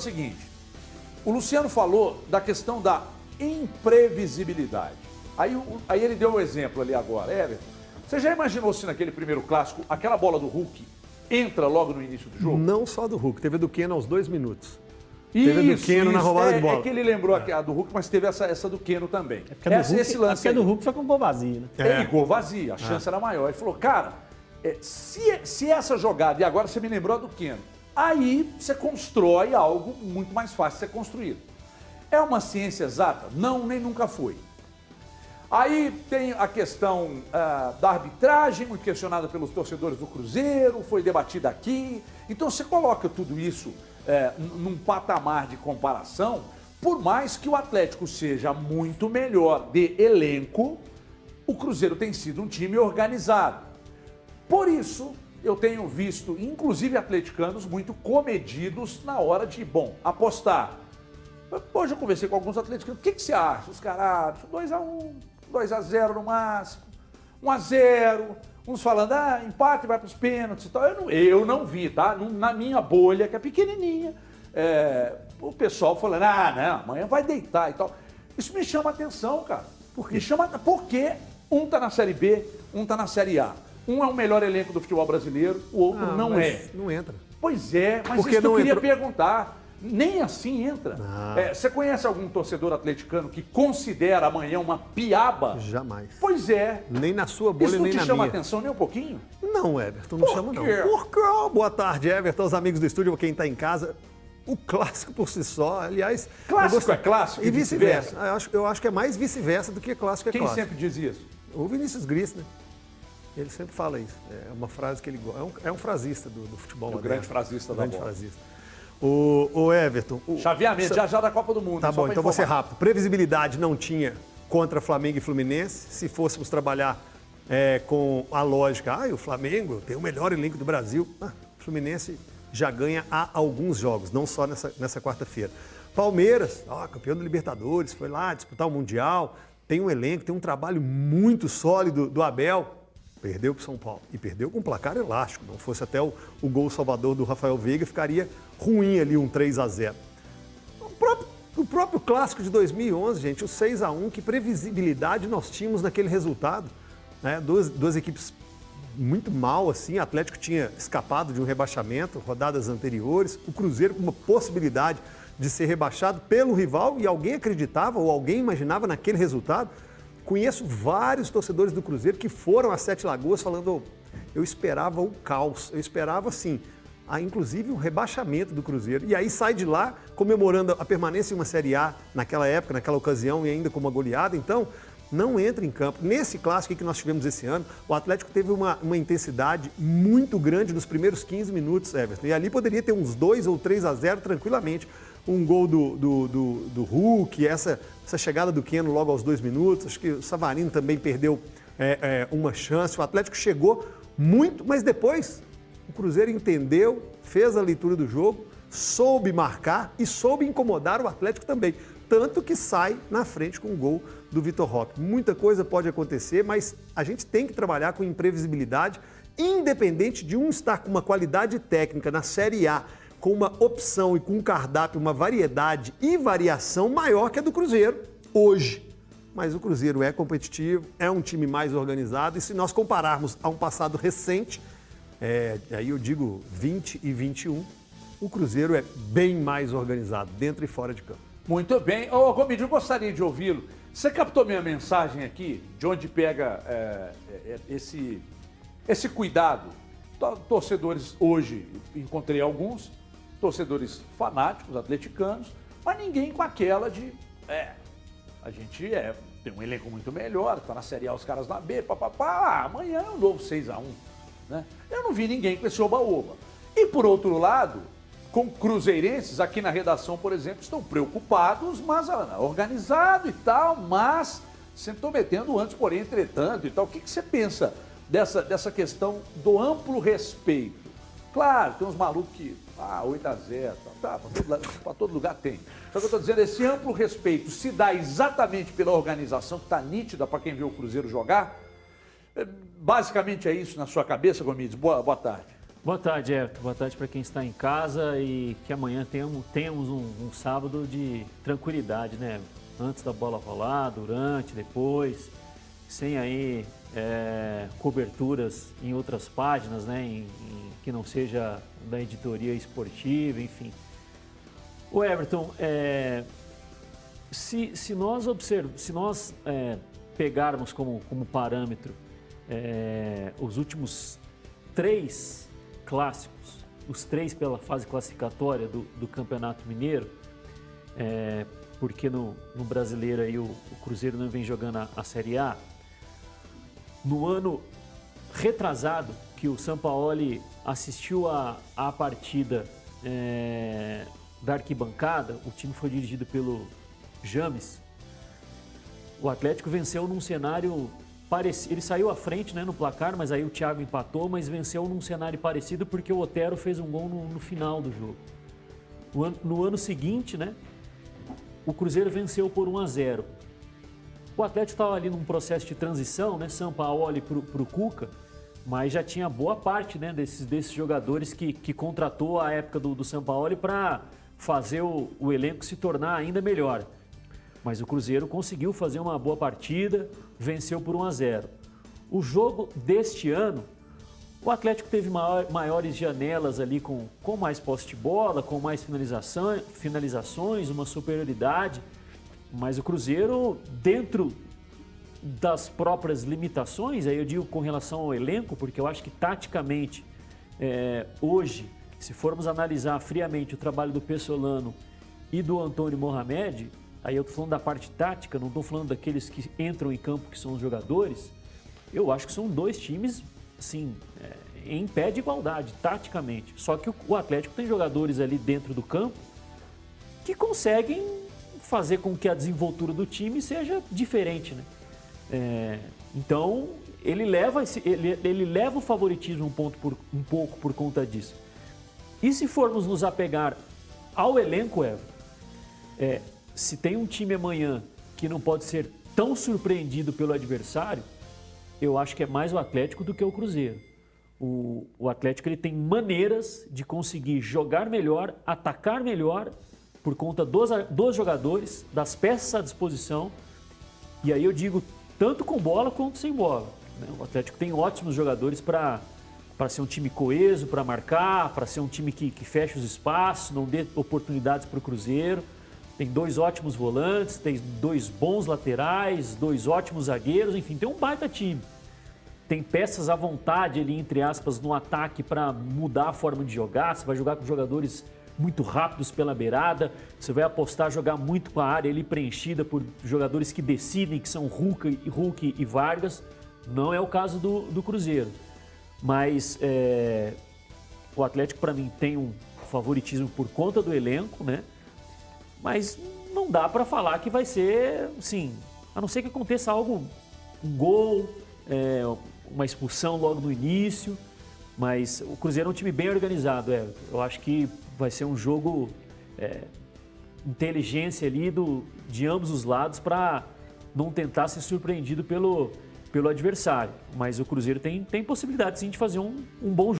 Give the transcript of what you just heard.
o seguinte, o Luciano falou da questão da imprevisibilidade. Aí ele deu um exemplo ali agora. Everton, você já imaginou se naquele primeiro clássico, aquela bola do Hulk entra logo no início do jogo? Não só do Hulk, teve a do Keno aos 2 minutos. Teve a do Keno na roubada de bola. É que ele lembrou a do Hulk, mas teve essa do Keno também. É porque a do Hulk foi com gol vazio, né? E gol vazio, a chance era maior. Ele falou, cara, se essa jogada, e agora você me lembrou a do Keno, aí você constrói algo muito mais fácil de ser construído. É uma ciência exata? Não, nem nunca foi. Aí tem a questão da arbitragem, muito questionada pelos torcedores do Cruzeiro, foi debatida aqui. Então você coloca tudo isso num patamar de comparação, por mais que o Atlético seja muito melhor de elenco, o Cruzeiro tem sido um time organizado. Por isso, eu tenho visto, inclusive atleticanos, muito comedidos na hora de, apostar. Hoje eu conversei com alguns atleticanos, o que você acha? Os caras, 2-1, 2-0 no máximo, 1-0, uns falando, empate vai para os pênaltis e tal. Eu não vi, tá? Na minha bolha, que é pequenininha, o pessoal falando, não, amanhã vai deitar e tal. Isso me chama atenção, cara. Porque um tá na Série B, um tá na Série A. Um é o melhor elenco do futebol brasileiro, o outro não é. Não entra. Pois é, mas Porque isso eu queria entra... perguntar. Nem assim entra. Você conhece algum torcedor atleticano que considera amanhã uma piaba? Jamais. Pois é. Nem na sua bolha, nem na minha. Isso não te chama atenção nem um pouquinho? Não, Everton, não chama não. Por quê? Boa tarde, Everton, os amigos do estúdio, quem está em casa. O clássico por si só, aliás... Clássico é clássico e vice-versa. Eu acho que é mais vice-versa do que clássico é clássico. Quem sempre diz isso? O Vinícius Gris, né? Ele sempre fala isso. É uma frase que ele gosta. É um frasista do futebol. É o grande frasista da bola. O Everton... Chaveamento, já da Copa do Mundo. Tá bom, então vou ser rápido. Previsibilidade não tinha contra Flamengo e Fluminense. Se fôssemos trabalhar com a lógica, o Flamengo tem o melhor elenco do Brasil. O Fluminense já ganha há alguns jogos, não só nessa quarta-feira. Palmeiras, campeão da Libertadores, foi lá disputar o Mundial, tem um elenco, tem um trabalho muito sólido do Abel. Perdeu para o São Paulo. E perdeu com um placar elástico. Não fosse até o gol salvador do Rafael Veiga, ficaria ruim ali um 3-0. O próprio clássico de 2011, gente, o 6-1, que previsibilidade nós tínhamos naquele resultado. Né? Duas equipes muito mal, assim. O Atlético tinha escapado de um rebaixamento, rodadas anteriores. O Cruzeiro com uma possibilidade de ser rebaixado pelo rival e alguém acreditava ou alguém imaginava naquele resultado. Conheço vários torcedores do Cruzeiro que foram a Sete Lagoas falando, eu esperava o caos, eu esperava, assim, inclusive o rebaixamento do Cruzeiro. E aí sai de lá comemorando a permanência em uma Série A naquela época, naquela ocasião e ainda com uma goleada. Então, não entra em campo. Nesse clássico que nós tivemos esse ano, o Atlético teve uma intensidade muito grande nos primeiros 15 minutos, Everton. E ali poderia ter uns 2 ou 3-0 tranquilamente. Um gol do Hulk, essa chegada do Keno logo aos 2 minutos. Acho que o Savarino também perdeu uma chance. O Atlético chegou muito, mas depois o Cruzeiro entendeu, fez a leitura do jogo, soube marcar e soube incomodar o Atlético também. Tanto que sai na frente com o gol do Vitor Roque. Muita coisa pode acontecer, mas a gente tem que trabalhar com imprevisibilidade, independente de um estar com uma qualidade técnica na Série A, com uma opção e com um cardápio, uma variedade e variação maior que a do Cruzeiro hoje. Mas o Cruzeiro é competitivo, é um time mais organizado e se nós compararmos a um passado recente, aí eu digo 20 e 21, o Cruzeiro é bem mais organizado, dentro e fora de campo. Muito bem. Gomide, eu gostaria de ouvi-lo. Você captou minha mensagem aqui, de onde pega esse cuidado? Torcedores, hoje, encontrei alguns, torcedores fanáticos, atleticanos, mas ninguém com aquela de, a gente tem um elenco muito melhor, está na Série A os caras na B, amanhã é um novo 6-1. Né? Eu não vi ninguém com esse oba-oba. E por outro lado, com cruzeirenses, aqui na redação, por exemplo, estão preocupados, mas organizado e tal, mas se intrometendo antes, porém, entretanto e tal. O que você pensa dessa questão do amplo respeito? Claro, tem uns malucos que, 8-0, para todo lugar tem. Só que eu estou dizendo, esse amplo respeito se dá exatamente pela organização que está nítida para quem vê o Cruzeiro jogar? Basicamente é isso na sua cabeça, Gomides? Boa tarde. Boa tarde, Everton. Boa tarde para quem está em casa e que amanhã tenhamos um sábado de tranquilidade, né? Antes da bola rolar, durante, depois, sem aí coberturas em outras páginas, né? Que não seja da editoria esportiva, enfim. O Everton, se nós pegarmos como parâmetro os últimos 3 clássicos, os 3 pela fase classificatória do Campeonato Mineiro, porque no Brasileiro aí o Cruzeiro não vem jogando a Série A. No ano retrasado, que o Sampaoli assistiu à partida da arquibancada, o time foi dirigido pelo James. O Atlético venceu num cenário parecido. Ele saiu à frente, né, no placar, mas aí o Thiago empatou, mas venceu num cenário parecido porque o Otero fez um gol no final do jogo. No ano seguinte, né, o Cruzeiro venceu por 1-0. O Atlético estava ali num processo de transição, né, Sampaoli para o Cuca, mas já tinha boa parte, né, desses jogadores que contratou à época do Sampaoli para fazer o elenco se tornar ainda melhor. Mas o Cruzeiro conseguiu fazer uma boa partida, venceu por 1-0. O jogo deste ano, o Atlético teve maiores janelas ali com mais posse de bola, com mais finalizações, uma superioridade. Mas o Cruzeiro, dentro das próprias limitações, aí eu digo com relação ao elenco, porque eu acho que taticamente, hoje, se formos analisar friamente o trabalho do Pessolano e do Antônio Mohamed, aí eu estou falando da parte tática, não estou falando daqueles que entram em campo, que são os jogadores. Eu acho que são 2 times, assim, em pé de igualdade, taticamente. Só que o Atlético tem jogadores ali dentro do campo que conseguem fazer com que a desenvoltura do time seja diferente, né? Então, ele leva o favoritismo um pouco por conta disso. E se formos nos apegar ao elenco, se tem um time amanhã que não pode ser tão surpreendido pelo adversário, eu acho que é mais o Atlético do que o Cruzeiro. O Atlético ele tem maneiras de conseguir jogar melhor, atacar melhor, por conta dos jogadores, das peças à disposição. E aí eu digo tanto com bola quanto sem bola, né? O Atlético tem ótimos jogadores para ser um time coeso, para marcar, para ser um time que feche os espaços, não dê oportunidades para o Cruzeiro. Tem 2 ótimos volantes, tem 2 bons laterais, 2 ótimos zagueiros, enfim, tem um baita time. Tem peças à vontade ali, entre aspas, no ataque para mudar a forma de jogar. Você vai jogar com jogadores muito rápidos pela beirada, você vai apostar a jogar muito com a área ali preenchida por jogadores que decidem, que são Hulk e Vargas. Não é o caso do Cruzeiro. Mas o Atlético, para mim, tem um favoritismo por conta do elenco, né? Mas não dá para falar que vai ser, sim, a não ser que aconteça algo, um gol, uma expulsão logo no início. Mas o Cruzeiro é um time bem organizado, Eu acho que vai ser um jogo inteligência ali de ambos os lados para não tentar ser surpreendido pelo adversário. Mas o Cruzeiro tem possibilidade sim de fazer um bom jogo.